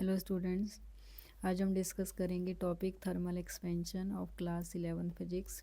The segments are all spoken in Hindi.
हेलो स्टूडेंट्स, आज हम डिस्कस करेंगे topic thermal expansion of class 11 physics.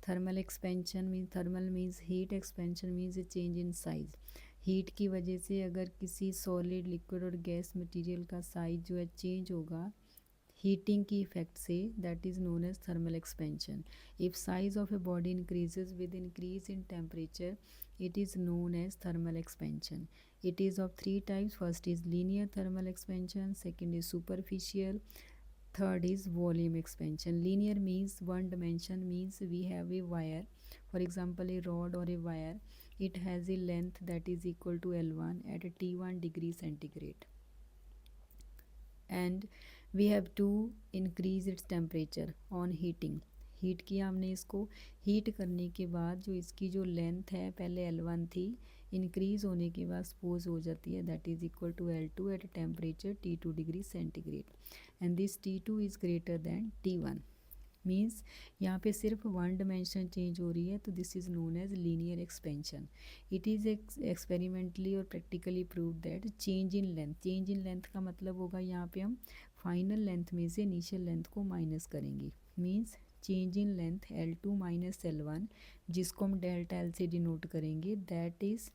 Thermal means heat, expansion means a change in size. Heat की वजह से अगर किसी सॉलिड, लिक्विड और गैस मटेरियल का साइज जो है चेंज होगा हीटिंग की इफेक्ट से, that is known as thermal expansion. If size of a body increases with increase in temperature, it is known as thermal expansion. It is of three types. First is linear thermal expansion, second is superficial, third is volume expansion. Linear means one dimension, means we have a wire, for example a rod or a wire. It has a length that is equal to L1 at a T1 degree centigrade, and we have to increase its temperature on heating. Heat किया हमने इसको, हीट करने के बाद जो इसकी जो लेंथ है पहले L1 थी, इंक्रीज़ होने के बाद सपोज हो जाती है that is equal to L2 at temperature T2 degree centigrade, and this T2 is greater than T1। Means यहाँ पे सिर्फ वन डिमेंशन चेंज हो रही है, तो this is known as linear expansion. It is experimentally और practically prove that change in length, change in length का मतलब होगा यहाँ पे हम फाइनल लेंथ में से इनिशियल लेंथ को माइनस करेंगे। Means change in length L2 minus L1, जिसको हम डेल्टा L से डिनोट करेंगे, दैट इज़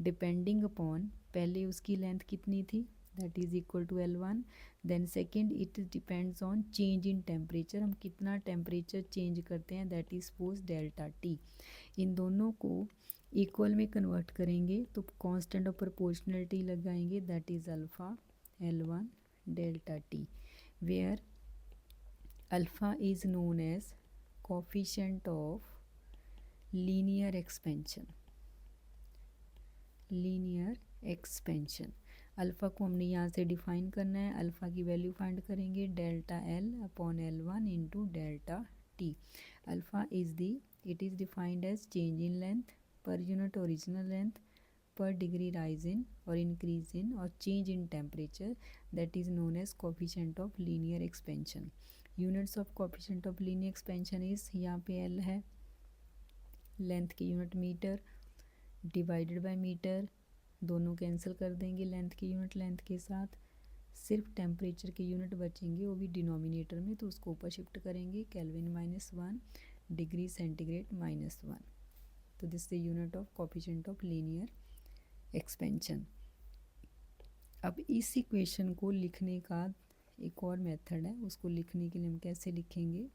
डिपेंडिंग अपॉन पहले उसकी लेंथ कितनी थी, that is equal to L1। Then second it depends on change in temperature, हम कितना टेम्परेचर चेंज करते हैं, that is suppose delta T। इन दोनों को इक्वल में कन्वर्ट करेंगे तो कांस्टेंट ऑफ प्रोपोर्शनलिटी लगाएंगे, that is alpha L1 delta T, where alpha is known as coefficient of linear expansion। Linear expansion alpha को हमने यहाँ से डिफाइन करना है, अल्फ़ा की वैल्यू फाइंड करेंगे delta L upon L1 into delta T। Alpha is the, it is defined as change in length per unit original length per degree rise in और इंक्रीज इन और change in temperature, that is known as coefficient of linear expansion. Units of coefficient of linear expansion is, यहाँ पे L है, लेंथ की unit metre divided by metre, दोनों कैंसिल कर देंगे लेंथ की यूनिट लेंथ के साथ, सिर्फ टेम्परेचर की यूनिट बचेंगे, वो भी डिनोमिनेटर में, तो उसको ऊपर शिफ्ट करेंगे, केल्विन -1 डिग्री सेंटीग्रेड -1। तो this the unit of coefficient of linear expansion. अब इस इक्वेशन को लिखने का एक और मेथड है, उसको लिखने के लिए हम कैसे लिखेंगे,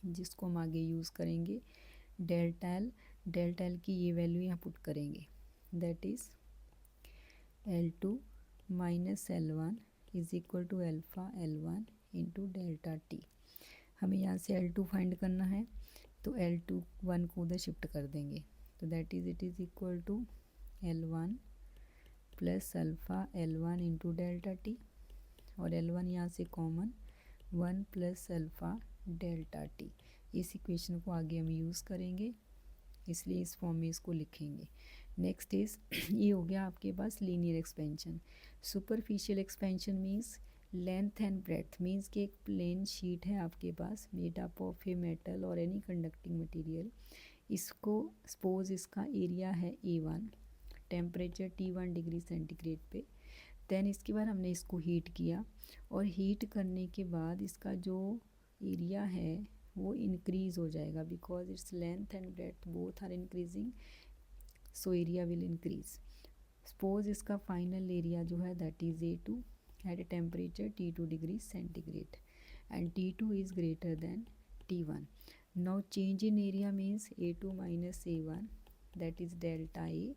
जिसको हम आगे यूज़ करेंगे, डेल्टा एल की ये वैल्यू यहाँ पुट करेंगे, that is L2 minus L1 is equal to alpha L1 into delta T। हमें यहाँ से L2 फाइंड करना है, तो L2 1 को उधर शिफ्ट कर देंगे, तो that is it is equal to L1 plus alpha L1 into delta T, और L1 यहाँ से common 1 plus alpha delta T। इस इक्वेशन को आगे हम यूज़ करेंगे, इसलिए इस फॉर्म में इसको लिखेंगे। नेक्स्ट इज़ ये हो गया आपके पास linear expansion. Superficial expansion means length and breadth, means कि एक प्लेन शीट है आपके पास made up of a metal और एनी कंडक्टिंग मटेरियल, इसको सपोज इसका एरिया है A1, temperature T1 degree centigrade पे, देन इसके बाद हमने इसको हीट किया, और हीट करने के बाद इसका जो एरिया है वो इंक्रीज़ हो जाएगा, because its length and breadth both are increasing, so area will increase. Suppose इसका फाइनल एरिया जो है that is A2 at a temperature T2 degree centigrade, and T2 is greater than T1। Now change in area means A2 minus A1 that is delta A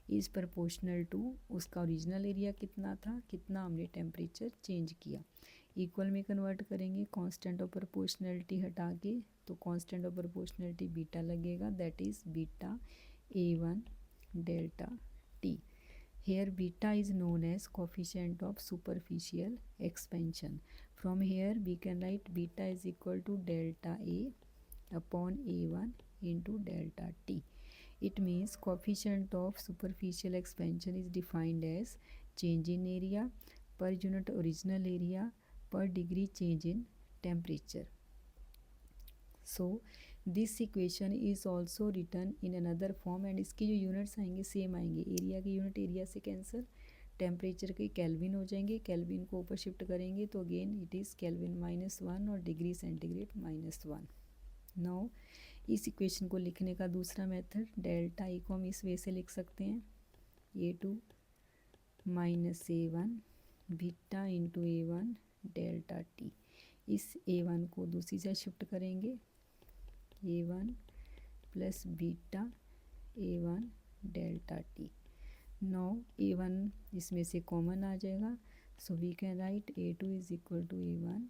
is proportional to उसका ओरिजिनल एरिया कितना था, कितना हमने टेम्परेचर चेंज किया। इक्वल में कन्वर्ट करेंगे, कांस्टेंट ऑफ प्रोपोर्शनलिटी हटा के, तो कांस्टेंट ऑफ प्रोपोर्शनलिटी बीटा लगेगा, that is beta A1 delta T। Here beta is known as coefficient of superficial expansion. From here we can write beta is equal to delta A upon A1 into delta T. It means coefficient of superficial expansion is defined as change in area per unit original area per degree change in temperature. So this equation is also written in another form, and इसकी जो यूनिट्स आएंगे सेम आएंगे, एरिया की यूनिट एरिया से कैंसिल, टेम्परेचर के केल्विन हो जाएंगे, केल्विन को ऊपर शिफ्ट करेंगे तो अगेन इट इज़ केल्विन -1 और डिग्री सेंटीग्रेड -1। नाउ इस इक्वेशन को लिखने का दूसरा मेथड डेल्टा ई को हम इस वे से लिख सकते हैं A2 - A1 beta into A1 delta T. इस A1 को दूसरी साइड शिफ्ट करेंगे A1 plus beta A1 delta T. Now A1 इसमें से कॉमन आ जाएगा, so we can write A2 is equal to A1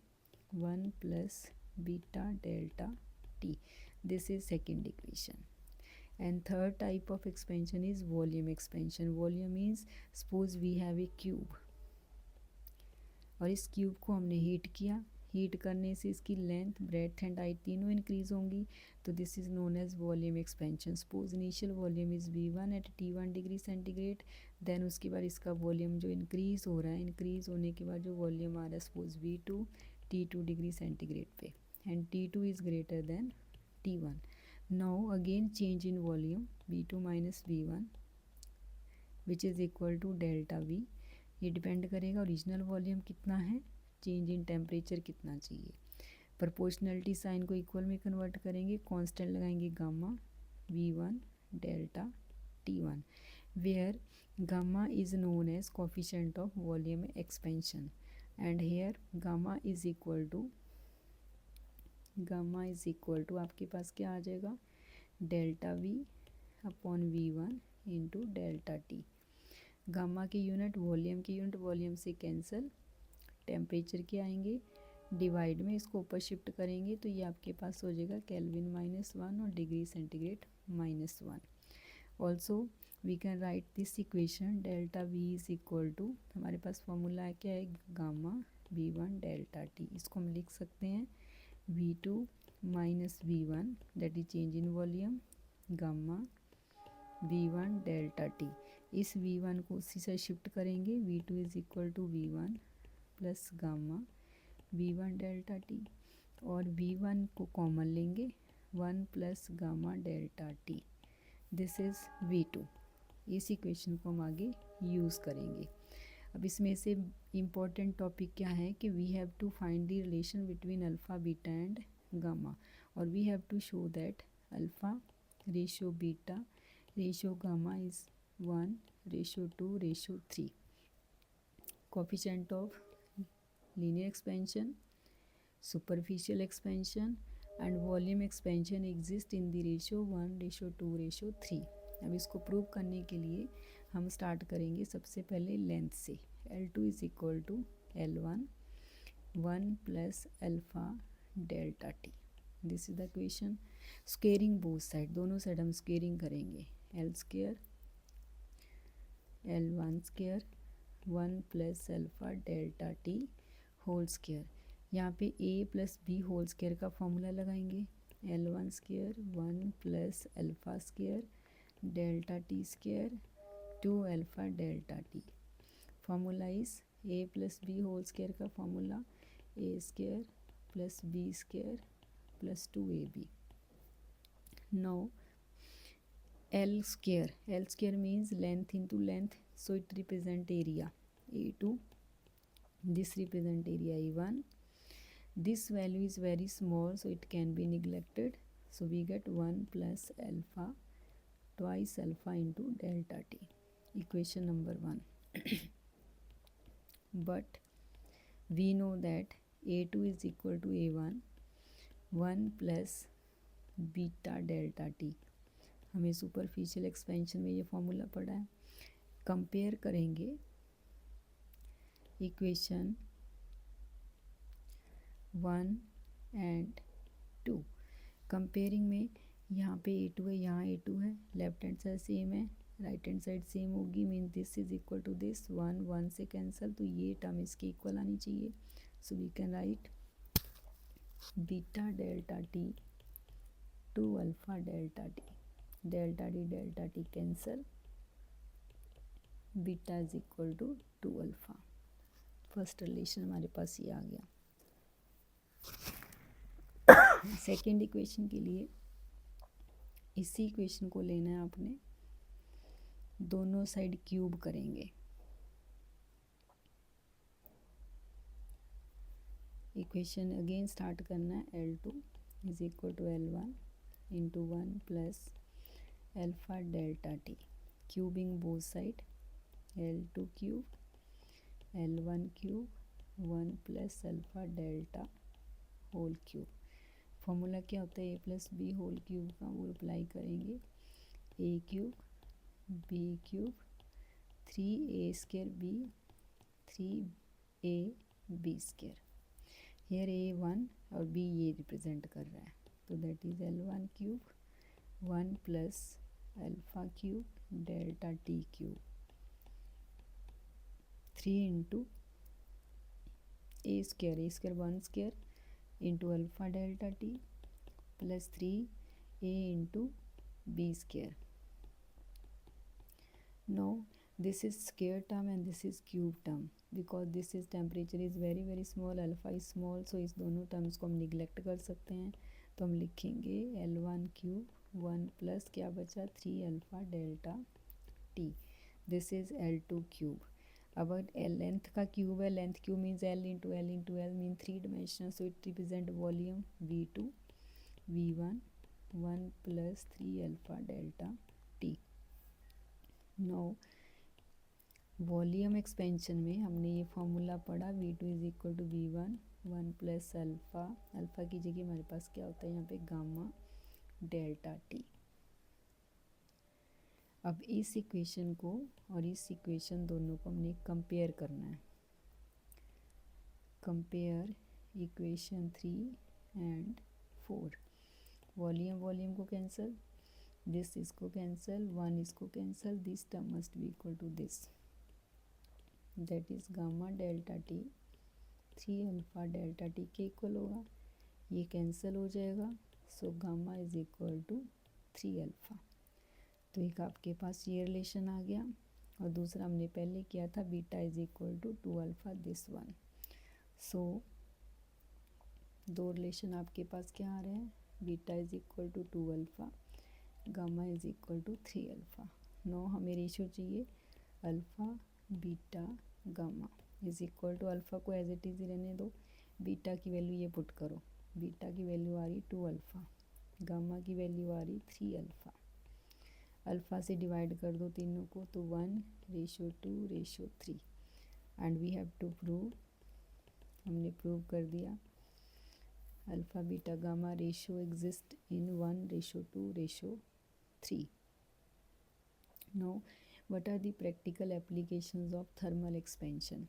1 plus beta delta T. This is second equation. And third type of expansion is volume expansion. Volume means suppose we have a cube और इस क्यूब को हमने हीट किया, हीट करने से इसकी लेंथ, ब्रेड्थ एंड हाइट तीनों इंक्रीज होंगी, तो this is known as volume expansion. Suppose initial volume is V1 at T1 degree centigrade, then उसके बाद इसका वॉल्यूम जो इंक्रीज हो रहा है, इंक्रीज होने के बाद जो वॉल्यूम आ रहा है suppose V2 T2 degree centigrade पे, and T2 is greater than T1. Now again change in volume V2 minus V1 which is equal to delta V. ये डिपेंड करेगा ओरिजिनल वॉल्यूम कितना है, चेंज इन टेम्परेचर कितना चाहिए। प्रोपोर्शनलिटी साइन को इक्वल में कन्वर्ट करेंगे, कांस्टेंट लगाएंगे gamma V1 delta T1 where gamma is known as coefficient of volume expansion and here gamma is equal to आपके पास क्या आ जाएगा delta V upon V1 into delta T. Gamma की यूनिट वॉल्यूम की यूनिट, वॉल्यूम से कैंसिल, टेम्परेचर के आएंगे, डिवाइड में इसको ऊपर शिफ्ट करेंगे तो ये आपके पास हो जाएगा केल्विन -1 और degree centigrade -1। Also we can write this equation delta V is equal to, हमारे पास फॉर्मूला क्या है गामा V1 डेल्टा टी, इसको हम लिख सकते हैं V2 minus V1 that is change in volume gamma V1 delta T. इस V1 को उसी से शिफ्ट करेंगे, V2 is equal to V1 plus gamma V1 delta T, और V1 को कॉमन लेंगे 1 plus gamma delta T, this is V2। इस इक्वेशन को हम आगे यूज़ करेंगे। अब इसमें से इम्पॉर्टेंट टॉपिक क्या है कि we have to find the relation between alpha beta and gamma, और we have to show that alpha ratio beta ratio gamma is 1 ratio 2 ratio 3। Coefficient of linear expansion, superficial expansion and volume expansion exist in the ratio 1 ratio 2 ratio 3। अब इसको प्रूव करने के लिए हम स्टार्ट करेंगे सबसे पहले लेंथ से। L2 is equal to L1 1 plus alpha delta T, this is the equation. Squaring both side, दोनों साइड हम स्क्वेयरिंग करेंगे, L square L1 square 1 plus alpha delta t whole square. यहाँ पे A plus B whole square का फॉर्मूला लगाएंगे, L1 square 1 plus alpha square delta t square 2 alpha delta t. Formula is A plus B whole square का formula A square plus B square plus 2AB। Now L square means length into length, so it represent area A2, this represent area A1, this value is very small so it can be neglected, so we get 1 plus alpha twice alpha into delta t, equation number 1. But we know that A2 is equal to A1 1 plus beta delta T, हमें सुपरफिशियल एक्सपेंशन में ये फॉर्मूला पढ़ा है। कंपेयर करेंगे इक्वेशन 1 एंड 2। कंपेयरिंग में यहाँ पे A2 है, यहाँ A2 है, लेफ्ट हैंड साइड सेम है, राइट हैंड साइड सेम होगी, mean this is equal to this, 1 1 से कैंसिल, तो ये टर्म इसके इक्वल आनी चाहिए। So we can write beta delta t 2 alpha delta t cancel, beta is equal to 2 alpha. First relation हमारे पास ये आ गया। सेकेंड इक्वेशन के लिए इसी इक्वेशन को लेना है आपने, दोनों साइड क्यूब करेंगे, इक्वेशन अगेन स्टार्ट करना है, L2 is equal to L1 into 1 plus alpha delta T, cubing both side, L2 cube L1 cube 1 plus alpha delta whole cube. Formula क्या होता है, A plus B whole cube का, वो अप्लाई करेंगे, A cube B cube 3a square B 3ab square. Here A 1 और बी ये रिप्रेजेंट कर रहा है, तो that is L1 cube 1 plus alpha cube delta t cube 3 into a square 1 square into alpha delta t plus 3a into b square. Now this is square term and this is cube term, because this is temperature is very small, alpha is small, so इस दोनों टर्म्स को हम निगलेक्ट कर सकते हैं। तो हम लिखेंगे L1 क्यूब 1 प्लस क्या बचा 3 alpha delta T, this is L2 cube. अब लेंथ का क्यूब है, length cube means L into L mean 3 dimensional, so it represent volume V2 V1 1 plus 3 alpha delta t. No volume expansion में हमने ये फॉर्मूला पढ़ा, V2 is equal to V1 1 plus alpha, alpha की जगह हमारे पास क्या होता है यहाँ पे गामा डेल्टा टी। अब इस इक्वेशन को और इस इक्वेशन दोनों को हमने कंपेयर करना है, कंपेयर इक्वेशन 3 एंड 4। वॉल्यूम को कैंसिल, दिस इसको कैंसिल, 1 इसको cancel, this term must be equal to this, that is gamma delta t 3 alpha delta t के इक्वल होगा, ये कैंसिल हो जाएगा, so gamma is equal to 3 alpha. तो एक आपके पास ये रिलेशन आ गया, और दूसरा हमने पहले किया था beta is equal to 2 alpha, this one. So दो रिलेशन आपके पास क्या आ रहे हैं, beta is equal to 2 alpha, gamma is equal to 3 alpha. No हमें रेशियो चाहिए alpha beta gamma is equal to, alpha को एज इट इज़ रहने दो, बीटा की वैल्यू ये पुट करो, बीटा की वैल्यू आ रही 2 अल्फ़ा, गामा की वैल्यू आ रही 3 अल्फ़ा। अल्फ़ा से डिवाइड कर दो तीनों को, तो 1:2:3 and we have to prove, हमने प्रूव कर दिया alpha beta gamma ratio exist in 1:2:3। Now what are the practical applications of thermal expansion?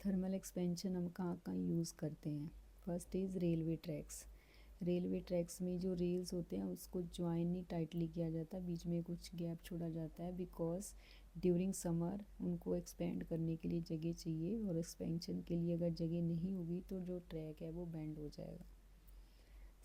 Thermal expansion हम कहाँ कहाँ यूज़ करते हैं। First is railway tracks. Railway tracks में जो रेल्स होते हैं उसको ज्वाइन नहीं टाइटली किया जाता, बीच में कुछ गैप छोड़ा जाता है, बिकॉज ड्यूरिंग समर उनको एक्सपेंड करने के लिए जगह चाहिए, और एक्सपेंशन के लिए अगर जगह नहीं होगी तो जो ट्रैक है वो बेंड हो जाएगा।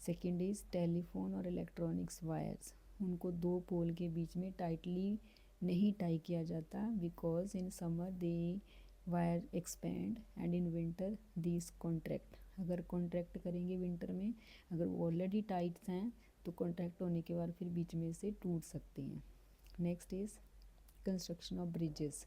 सेकेंड इज़ टेलीफोन और इलेक्ट्रॉनिक्स वायर्स, उनको दो पोल के बीच में टाइटली नहीं टाई किया जाता, because in summer they wire expand and in winter these contract. अगर कॉन्ट्रैक्ट करेंगे विंटर में, अगर वो ऑलरेडी टाइट हैं तो कॉन्ट्रैक्ट होने के बाद फिर बीच में से टूट सकते हैं। Next is construction of bridges,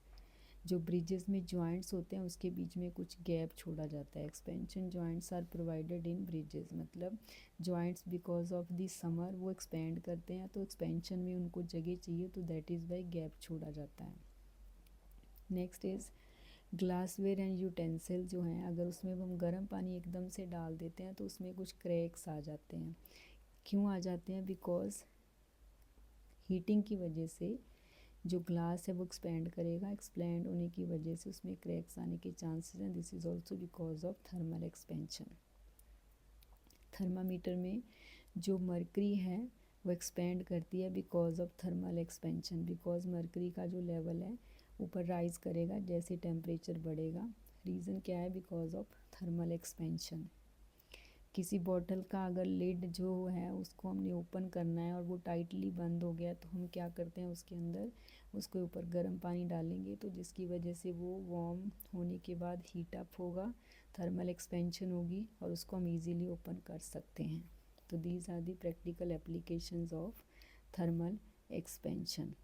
जो ब्रिजेस में जॉइंट्स होते हैं उसके बीच में कुछ गैप छोड़ा जाता है। Expansion joints are provided in bridges, मतलब joints because of the summer वो एक्सपेंड करते हैं, तो एक्सपेंशन में उनको जगह चाहिए, तो दैट इज़ वाई गैप छोड़ा जाता है। Next is glassware and utensil जो हैं, अगर उसमें हम गर्म पानी एकदम से डाल देते हैं तो उसमें कुछ क्रैक्स आ जाते हैं। क्यों आ जाते हैं, बिकॉज हीटिंग की वजह से जो ग्लास है वो एक्सपेंड करेगा, एक्सपेंड होने की वजह से उसमें क्रैक्स आने के चांसेस हैं, this is also because of thermal expansion. Thermometer में जो मरकरी है वो एक्सपेंड करती है because of thermal expansion, because mercury का जो लेवल है ऊपर राइज करेगा जैसे टेम्परेचर बढ़ेगा। रीज़न क्या है, बिकॉज ऑफ थर्मल एक्सपेंशन। किसी बॉटल का अगर लिड जो है उसको हमने ओपन करना है और वो टाइटली बंद हो गया, तो हम क्या करते हैं उसके अंदर उसके ऊपर गर्म पानी डालेंगे, तो जिसकी वजह से वो वार्म होने के बाद हीट अप होगा, थर्मल एक्सपेंशन होगी और उसको हम इजीली ओपन कर सकते हैं। तो these are the practical applications of thermal expansion.